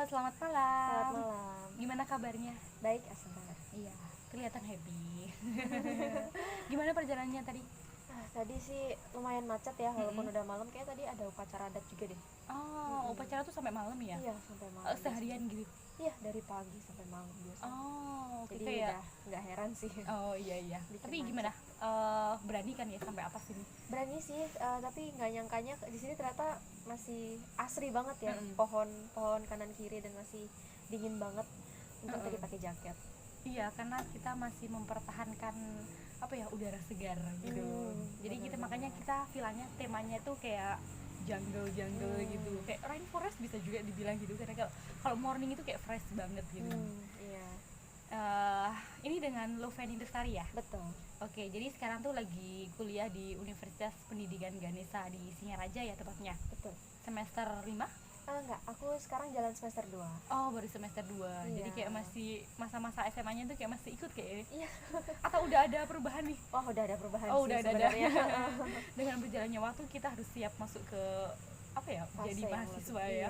selamat Selamat malam. malam. Gimana kabarnya? Baik, Asma. Iya, kelihatan happy. Gimana perjalanannya tadi? Tadi sih lumayan macet ya, walaupun Mm-mm. udah malam. Kayak tadi ada upacara adat juga deh. Oh, Mm-mm. upacara tuh sampai malam ya? Iya, sampai malam Seharian biasanya. gitu? Iya, dari pagi sampai malam biasanya. Oh, oke Jadi kayak. udah nggak heran sih. Oh iya iya. Bikin Tapi macet. gimana? Berani kan ya sampai atas ini? Berani sih, tapi nggak nyangkanya di sini ternyata masih asri banget ya. Mm-mm. Pohon kanan kiri dan masih dingin banget. Untung tadi Mm-mm. pakai jaket. Iya, karena kita masih mempertahankan apa ya, udara segar gitu. Jadi kita makanya Benar-benar. kita filanya temanya tuh kayak jungle gitu. Kayak rainforest bisa juga dibilang gitu karena kalau morning itu kayak fresh banget gitu. Iya, Eh, ini dengan Loveni Lestari ya? betul. Oke, jadi sekarang tuh lagi kuliah di Universitas Pendidikan Ganesha di Singaraja ya tepatnya. Betul. Semester 5? Enggak, aku sekarang jalan semester 2. Oh, baru semester 2. Jadi Iya. kayak masih masa-masa SMA-nya tuh kayak masih ikut kayak. Iya. Atau udah ada perubahan nih? Oh, udah ada perubahan Oh, sih udah ada. sebenarnya. Dengan berjalannya waktu kita harus siap masuk ke apa ya? Fase Jadi yang mahasiswa lebih, ya. iya.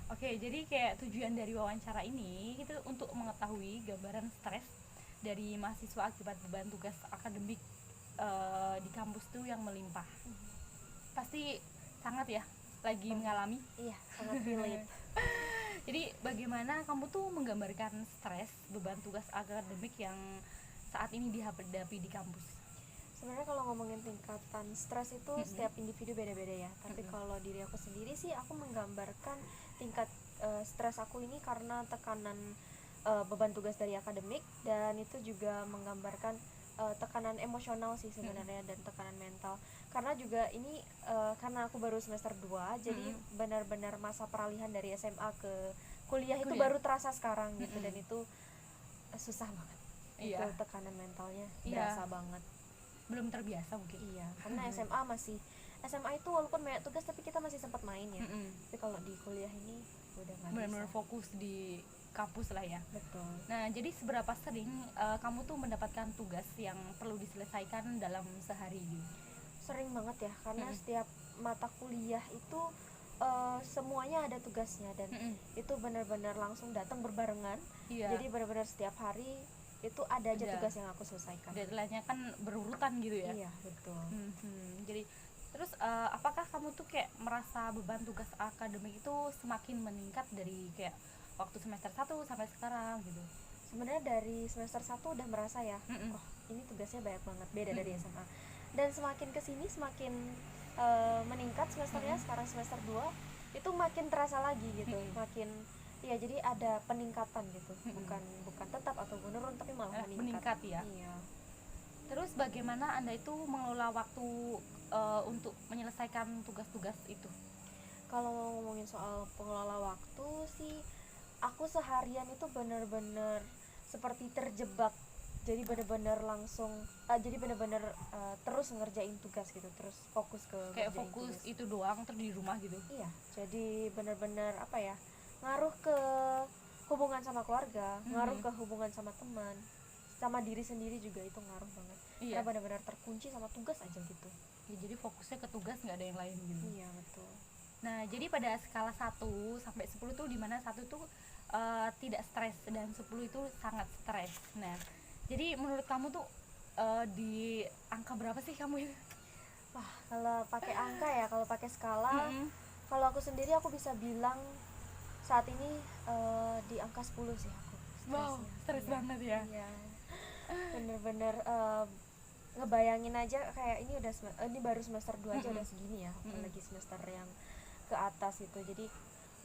Oke, jadi kayak tujuan dari wawancara ini itu untuk mengetahui gambaran stres dari mahasiswa akibat beban tugas akademik di kampus tuh yang melimpah. Pasti sangat ya lagi mengalami. Iya, sangat relate. Jadi bagaimana kamu tuh menggambarkan stres beban tugas akademik yang saat ini dihadapi di kampus? Sebenarnya kalau ngomongin tingkatan stres itu setiap individu beda-beda ya. Tapi kalau diri aku sendiri sih aku menggambarkan tingkat stres aku ini karena tekanan beban tugas dari akademik, dan itu juga menggambarkan tekanan emosional sih sebenarnya, dan tekanan mental. Karena juga ini karena aku baru semester 2, jadi benar-benar masa peralihan dari SMA ke kuliah itu baru terasa sekarang gitu, dan itu susah banget. Iya. Itu tekanan mentalnya Iya. berasa banget. Belum terbiasa mungkin. Iya, karena SMA itu walaupun banyak tugas tapi kita masih sempat main ya. Tapi kalau di kuliah ini udah nggak Benar-benar bisa. fokus di kampus lah ya. Betul. Nah, jadi seberapa sering kamu tuh mendapatkan tugas yang perlu diselesaikan dalam sehari gitu? Sering banget ya, karena setiap mata kuliah itu semuanya ada tugasnya, dan itu benar-benar langsung datang berbarengan. Iya. Jadi benar-benar setiap hari itu ada aja tugas yang aku selesaikan. Deadline-nya kan berurutan gitu ya. Iya, betul. Jadi terus apakah kamu tuh kayak merasa beban tugas akademik itu semakin meningkat dari kayak waktu semester 1 sampai sekarang gitu? Sebenarnya dari semester 1 udah merasa ya, oh ini tugasnya banyak banget, beda dari SMA. Dan semakin kesini semakin meningkat semesternya. Sekarang semester 2 itu makin terasa lagi gitu, makin ya, jadi ada peningkatan gitu, bukan tetap atau menurun, tapi malah meningkat ya. Iya. Terus bagaimana Anda itu mengelola waktu untuk menyelesaikan tugas-tugas itu? Kalau ngomongin soal pengelola waktu sih, aku seharian itu bener-bener seperti terjebak. Jadi bener-bener langsung jadi bener-bener terus ngerjain tugas gitu, terus fokus ke Kayak ngerjain fokus tugas. itu doang terus di rumah gitu? Iya, jadi bener-bener apa ya, ngaruh ke hubungan sama keluarga, ngaruh ke hubungan sama teman, sama diri sendiri juga itu ngaruh banget. Iya. Karena benar-benar terkunci sama tugas aja gitu. Ya, jadi fokusnya ke tugas, nggak ada yang lain gitu. Iya, betul. Nah, jadi pada skala 1 sampai 10 tuh dimana 1 tuh tidak stres dan 10 itu sangat stres. Nah, jadi menurut kamu tuh di angka berapa sih kamu itu? Wah, kalau pakai angka ya, kalau pakai skala, kalau aku sendiri aku bisa bilang saat ini di angka 10 sih aku. Wow, stres banget ya. Iya. Bener-bener ngebayangin aja kayak ini baru semester 2 aja udah segini ya, apalagi semester yang ke atas gitu. Jadi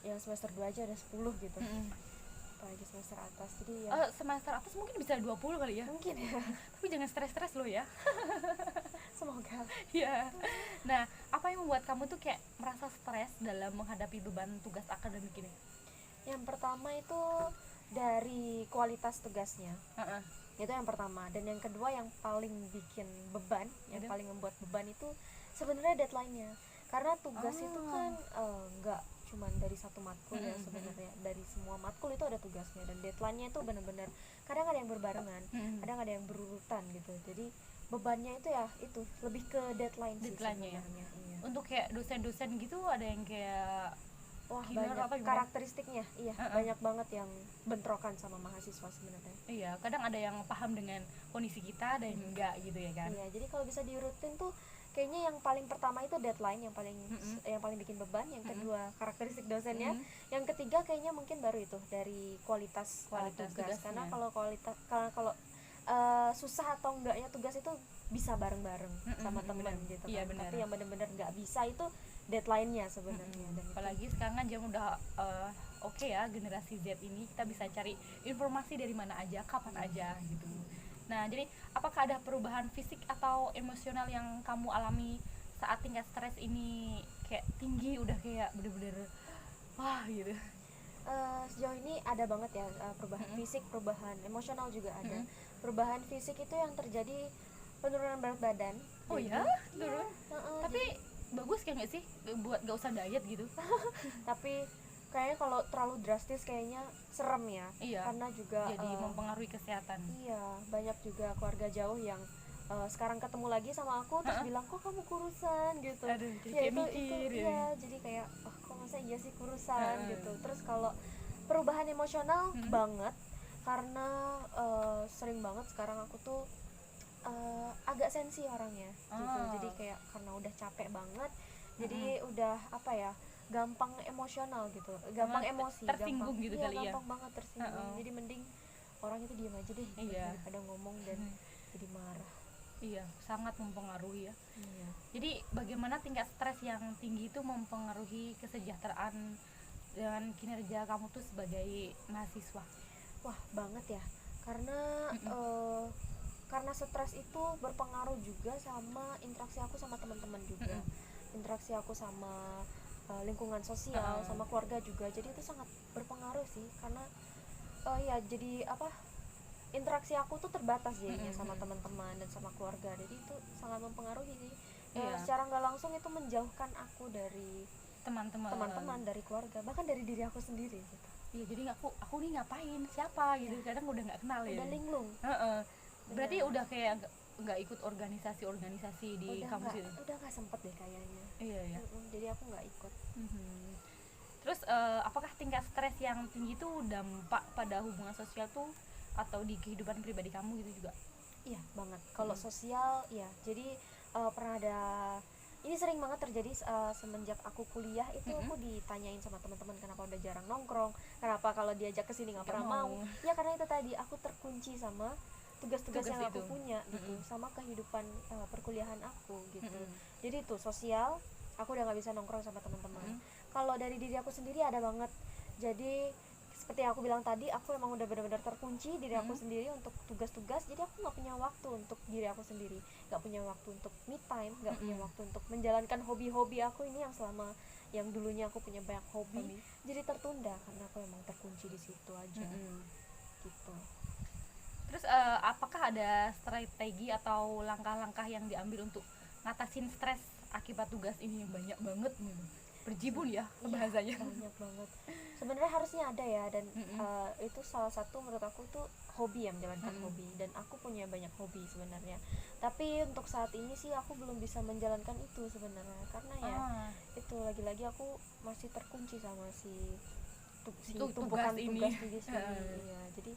yang semester 2 aja udah 10 gitu. Apalagi semester atas. Jadi ya Semester atas mungkin bisa 20 kali ya. mungkin ya. Tapi jangan stres-stres lo ya. Semoga. Ya. Nah, apa yang membuat kamu tuh kayak merasa stres dalam menghadapi beban tugas akademik ini? Yang pertama itu dari kualitas tugasnya. Itu yang pertama. Dan yang kedua yang paling bikin beban, yang paling membuat beban itu sebenarnya deadline-nya. Karena tugas itu kan nggak cuman dari satu matkul ya sebenarnya, dari semua matkul itu ada tugasnya, dan deadline-nya itu benar-benar kadang ada yang berbarengan, kadang ada yang berurutan gitu. Jadi bebannya itu ya itu lebih ke deadline sih sebenarnya. Iya. Untuk kayak dosen-dosen gitu ada yang kayak Wah, killer banyak apa gimana? karakteristiknya. Iya, banyak banget yang bentrokan sama mahasiswa sebenarnya. Iya, kadang ada yang paham dengan kondisi kita dan enggak gitu ya kan. Iya, jadi kalau bisa diurutin tuh kayaknya yang paling pertama itu deadline, yang paling bikin beban, yang kedua karakteristik dosennya, yang ketiga kayaknya mungkin baru itu dari kualitas, Kualitas tugas. tugasnya. Karena kalau susah atau enggaknya tugas itu bisa bareng-bareng sama teman bener. gitu Iya, kan. bener. Tapi yang benar-benar nggak bisa itu deadline-nya sebenarnya. Dan itu Apalagi sekarang kan jam udah oke ya, generasi Z ini kita bisa cari informasi dari mana aja, kapan aja gitu. Nah, jadi apakah ada perubahan fisik atau emosional yang kamu alami saat tingkat stres ini kayak tinggi, udah kayak bener-bener wah gitu? sejauh ini ada banget ya, perubahan fisik, perubahan emosional juga ada. Perubahan fisik itu yang terjadi penurunan berat badan. Oh Jadi, ya, turun. Tapi bagus kayak nggak sih buat gak usah diet gitu? tapi kayaknya kalau terlalu drastis kayaknya serem ya. Iya, Karena juga jadi mempengaruhi kesehatan. iya, banyak juga keluarga jauh yang sekarang ketemu lagi sama aku terus bilang kok kamu kurusan gitu. Aduh, jadi Ya kayak itu mikir ya. iya, jadi kayak oh, kok masa iya sih kurusan gitu. Terus kalau perubahan emosional banget, karena sering banget sekarang aku tuh agak sensi orangnya gitu. Jadi kayak karena udah capek banget, jadi udah apa ya, gampang emosional gitu, gampang emosi, tersinggung gampang, gitu iya, kali ya. gampang banget tersinggung. Jadi mending orang itu diam aja deh Iya. daripada ngomong dan jadi marah. Iya, sangat mempengaruhi ya. Iya. Jadi bagaimana tingkat stres yang tinggi itu mempengaruhi kesejahteraan dan kinerja kamu tuh sebagai mahasiswa? Wah, banget ya, karena stres itu berpengaruh juga sama interaksi aku sama teman-teman juga, interaksi aku sama lingkungan sosial, sama keluarga juga. Jadi itu sangat berpengaruh sih, karena ya jadi apa, interaksi aku tuh terbatas jadinya sama teman-teman dan sama keluarga. Jadi itu sangat mempengaruhi sih. Secara nggak langsung itu menjauhkan aku dari teman-teman, dari keluarga, bahkan dari diri aku sendiri gitu. Iya, jadi aku nih ngapain, siapa gitu, kadang udah nggak kenal ya. Udah linglung. Berarti udah kayak nggak ikut organisasi di kampus itu? Udah nggak sempet deh kayaknya. Iya. Jadi aku nggak ikut. Terus apakah tingkat stres yang tinggi itu dampak pada hubungan sosial tuh atau di kehidupan pribadi kamu gitu juga? Iya banget. Kalau sosial, ya. Jadi pernah ada, ini sering banget terjadi semenjak aku kuliah itu. Aku ditanyain sama teman-teman kenapa udah jarang nongkrong, kenapa kalau diajak ke sini nggak pernah mau. Ya karena itu tadi, aku terkunci sama tugas-tugas yang aku punya gitu, sama kehidupan perkuliahan aku gitu. Jadi itu sosial, aku udah nggak bisa nongkrong sama teman-teman. Kalau dari diri aku sendiri ada banget. Jadi seperti yang aku bilang tadi, aku emang udah benar-benar terkunci diri aku sendiri untuk tugas-tugas. Jadi aku nggak punya waktu untuk diri aku sendiri, nggak punya waktu untuk me time, nggak punya waktu untuk menjalankan hobi-hobi aku ini yang dulunya aku punya banyak hobi. Jadi tertunda karena aku emang terkunci di situ aja. Gitu. Terus apakah ada strategi atau langkah-langkah yang diambil untuk ngatasin stres akibat tugas ini yang banyak banget gitu? Berjibun ya bahasanya. Banyak banget sebenarnya, harusnya ada ya. Dan itu salah satu menurut aku tuh hobi ya, menjalankan hobi. Dan aku punya banyak hobi sebenarnya, tapi untuk saat ini sih aku belum bisa menjalankan itu sebenarnya, karena ya itu lagi-lagi aku masih terkunci sama tumpukan tugas di sini. Iya, jadi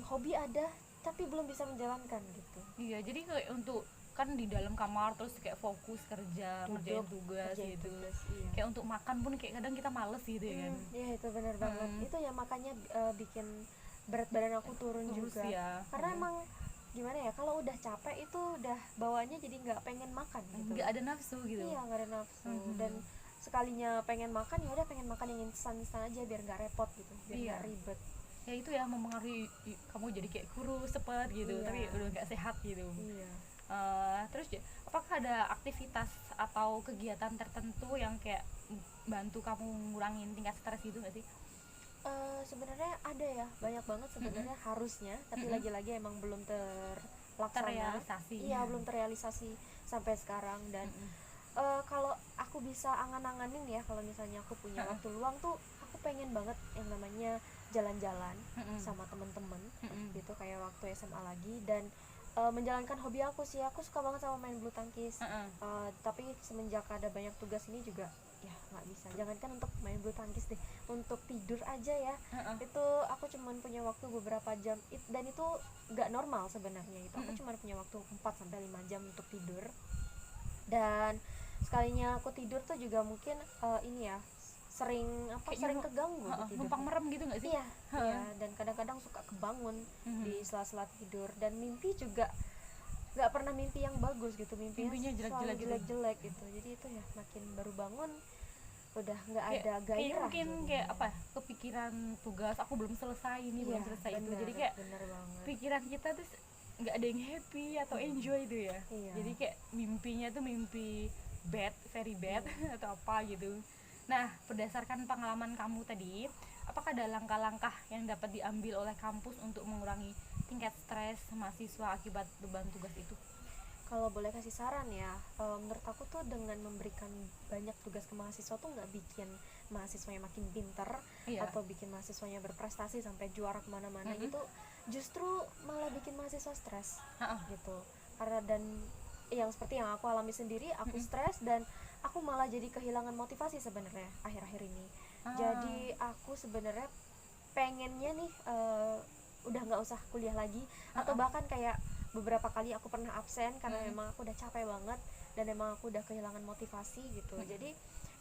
hobi ada tapi belum bisa menjalankan gitu. Iya, jadi kayak untuk kan di dalam kamar terus kayak fokus kerja, ngerjain tugas gitu. Iya. Kayak untuk makan pun kayak kadang kita males gitu ya kan. Iya, itu benar banget. Itu ya makanya bikin berat badan aku turun juga ya. Karena emang gimana ya, kalau udah capek itu udah bawaannya jadi nggak pengen makan gitu, nggak ada nafsu gitu. Iya, nggak ada nafsu. Dan sekalinya pengen makan, ya udah pengen makan yang instan aja biar nggak repot gitu, biar nggak ribet. Ya itu ya mempengaruhi kamu jadi kayak kurus cepet gitu. Tapi udah nggak sehat gitu. Iya. Terus apakah ada aktivitas atau kegiatan tertentu yang kayak bantu kamu ngurangin tingkat stres gitu nggak sih? Sebenarnya ada ya, banyak banget sebenarnya harusnya, tapi lagi-lagi emang belum terrealisasi. Iya, belum terrealisasi sampai sekarang. Dan kalau aku bisa angan-anganin ya, kalau misalnya aku punya waktu luang tuh, aku pengen banget yang namanya jalan-jalan sama temen-temen gitu, kayak waktu SMA lagi. Dan menjalankan hobi aku sih, aku suka banget sama main bulu tangkis. Tapi semenjak ada banyak tugas ini juga ya nggak bisa, jangankan untuk main bulu tangkis deh, untuk tidur aja ya, itu aku cuman punya waktu beberapa jam, dan itu nggak normal sebenarnya. Itu aku cuman punya waktu 4 sampai 5 jam untuk tidur, dan sekalinya aku tidur tuh juga mungkin ini ya, sering Kayaknya sering keganggu di tidur. numpang merem gitu nggak sih? Iya, iya, dan kadang-kadang suka kebangun di sela-sela tidur, dan mimpi juga nggak pernah mimpi yang bagus gitu, Mimpinya jelek-jelek selalu gitu. jelek-jelek gitu. Jadi itu ya, makin baru bangun udah nggak Kayak ada kayaknya gairah mungkin jadinya. kayak apa ya, kepikiran tugas aku belum selesai ini, belum Iya, selesai itu, bener, jadi kayak bener banget. pikiran kita tuh nggak ada yang happy atau enjoy itu ya. Iya. Jadi kayak mimpinya tuh mimpi bad, very bad atau apa gitu. Nah, berdasarkan pengalaman kamu tadi, apakah ada langkah-langkah yang dapat diambil oleh kampus untuk mengurangi tingkat stres mahasiswa akibat beban tugas itu? Kalau boleh kasih saran ya, menurut aku tuh dengan memberikan banyak tugas ke mahasiswa tuh nggak bikin mahasiswanya makin pinter, Iya. atau bikin mahasiswanya berprestasi sampai juara kemana-mana gitu, justru malah bikin mahasiswa stres gitu. Karena dan yang seperti yang aku alami sendiri, aku stres dan aku malah jadi kehilangan motivasi sebenarnya akhir-akhir ini. Jadi aku sebenarnya pengennya nih udah nggak usah kuliah lagi, atau bahkan kayak beberapa kali aku pernah absen karena memang aku udah capek banget dan memang aku udah kehilangan motivasi gitu. Jadi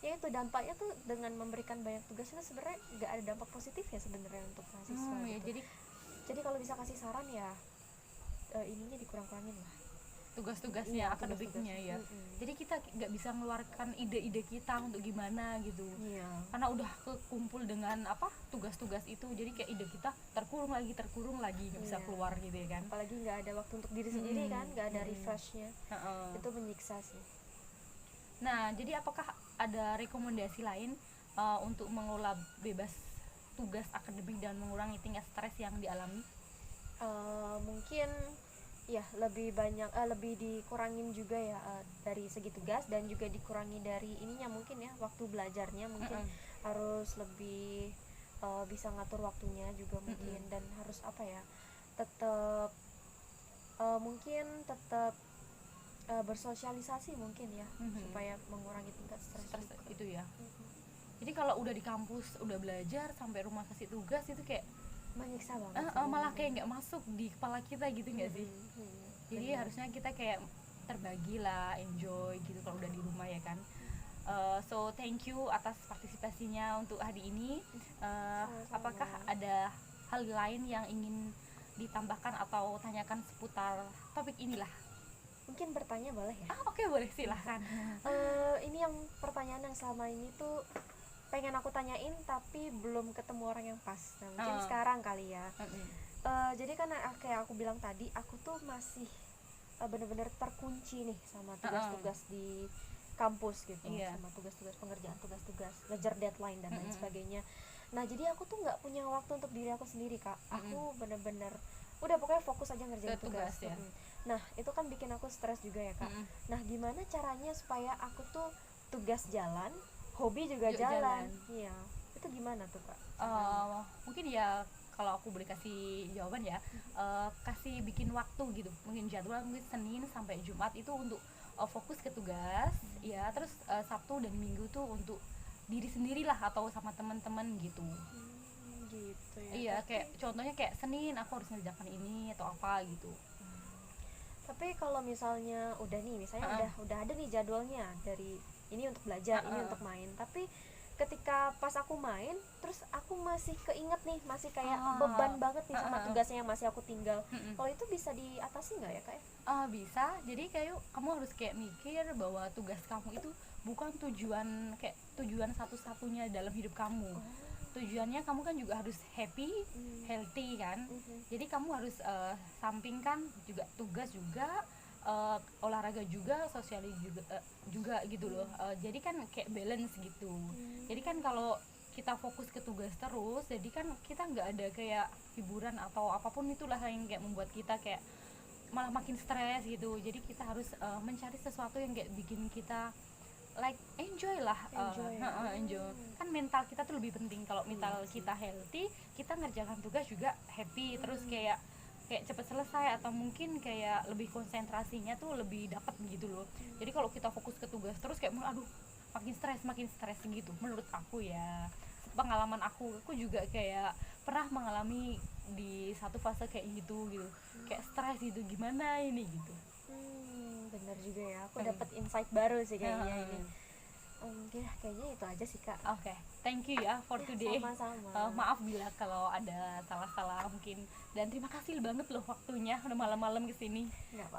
ya itu dampaknya tuh, dengan memberikan banyak tugas itu sebenarnya nggak ada dampak positif ya sebenarnya untuk mahasiswa Ya, gitu. Jadi kalau bisa kasih saran ya ininya dikurang-kurangin lah, tugas-tugasnya, Iya, akademiknya ya. tugas-tugas. Jadi kita nggak bisa mengeluarkan ide-ide kita untuk gimana gitu, Iya. karena udah kekumpul dengan apa tugas-tugas itu, jadi kayak ide kita terkurung lagi nggak bisa Iya. keluar gitu ya kan. Apalagi nggak ada waktu untuk diri sendiri kan, nggak ada refreshnya, itu menyiksa sih. Nah, jadi apakah ada rekomendasi lain untuk mengelola bebas tugas akademik dan mengurangi tingkat stres yang dialami? Mungkin ya lebih banyak, lebih dikurangin juga ya dari segi tugas, dan juga dikurangi dari ininya mungkin ya, waktu belajarnya mungkin harus lebih bisa ngatur waktunya juga mungkin, dan harus apa ya, tetap mungkin tetap bersosialisasi mungkin ya, supaya mengurangi tingkat stres Stres juga. itu ya. Jadi kalau udah di kampus udah belajar sampai rumah kasih tugas itu kayak Menyiksa banget malah kayak nggak masuk di kepala kita gitu nggak sih? Jadi harusnya kita kayak terbagi lah, enjoy gitu kalau udah di rumah ya kan. So thank you atas partisipasinya untuk hari ini. Apakah ada hal lain yang ingin ditambahkan atau tanyakan seputar topik inilah? Mungkin bertanya boleh ya? Oke, boleh, silahkan. Ini yang pertanyaan yang selama ini tuh pengen aku tanyain tapi belum ketemu orang yang pas. Nah, mungkin sekarang kali ya. Jadi kan kayak aku bilang tadi, aku tuh masih bener-bener terkunci nih sama tugas-tugas di kampus gitu, sama tugas-tugas pengerjaan, tugas-tugas ngejar deadline dan lain sebagainya. Nah, jadi aku tuh nggak punya waktu untuk diri aku sendiri, Kak. Aku bener-bener udah pokoknya fokus aja ngerjain tugas ya. Nah, itu kan bikin aku stres juga ya, Kak. Nah, gimana caranya supaya aku tuh tugas jalan, hobi juga jalan. Iya, itu gimana tuh, Kak? Mungkin ya kalau aku boleh kasih jawaban ya, kasih bikin waktu gitu, mungkin jadwal mungkin Senin sampai Jumat itu untuk fokus ke tugas, ya terus Sabtu dan Minggu tuh untuk diri sendiri lah atau sama teman-teman gitu. Gitu ya. Iya, kayak contohnya kayak Senin aku harus ngerjakan ini atau apa gitu. Tapi kalau misalnya udah nih, misalnya udah ada nih jadwalnya, dari ini untuk belajar, ini untuk main, tapi ketika pas aku main terus aku masih keinget nih, masih kayak beban banget nih sama tugasnya yang masih aku tinggal. Kalau itu bisa diatasi nggak ya, Kak? Bisa. Jadi kayak kamu harus kayak mikir bahwa tugas kamu itu bukan tujuan satu-satunya dalam hidup kamu. Tujuannya kamu kan juga harus happy, healthy kan. Jadi kamu harus sampingkan juga tugas juga, olahraga juga, sosial juga gitu loh. Jadi kan kayak balance gitu. Jadi kan kalau kita fokus ke tugas terus, jadi kan kita nggak ada kayak hiburan atau apapun itulah yang kayak membuat kita kayak malah makin stres gitu. Jadi kita harus mencari sesuatu yang kayak bikin kita like enjoy lah, enjoy. Kan mental kita tuh lebih penting. Kalau mental kita healthy, kita ngerjakan tugas juga happy, terus kayak cepet selesai, atau mungkin kayak lebih konsentrasinya tuh lebih dapat gitu loh. Jadi kalau kita fokus ke tugas terus kayak aduh makin stres gitu menurut aku ya. Pengalaman aku juga kayak pernah mengalami di satu fase kayak gitu kayak stres gitu, gimana ini gitu. Bener juga ya, aku dapat insight baru sih kayaknya ini. Ya, kayaknya itu aja sih Kak. Oke, thank you ya for today. Sama-sama. Maaf bila kalau ada salah-salah mungkin, dan terima kasih banget loh waktunya udah malam-malam kesini. Nggak apa-apa.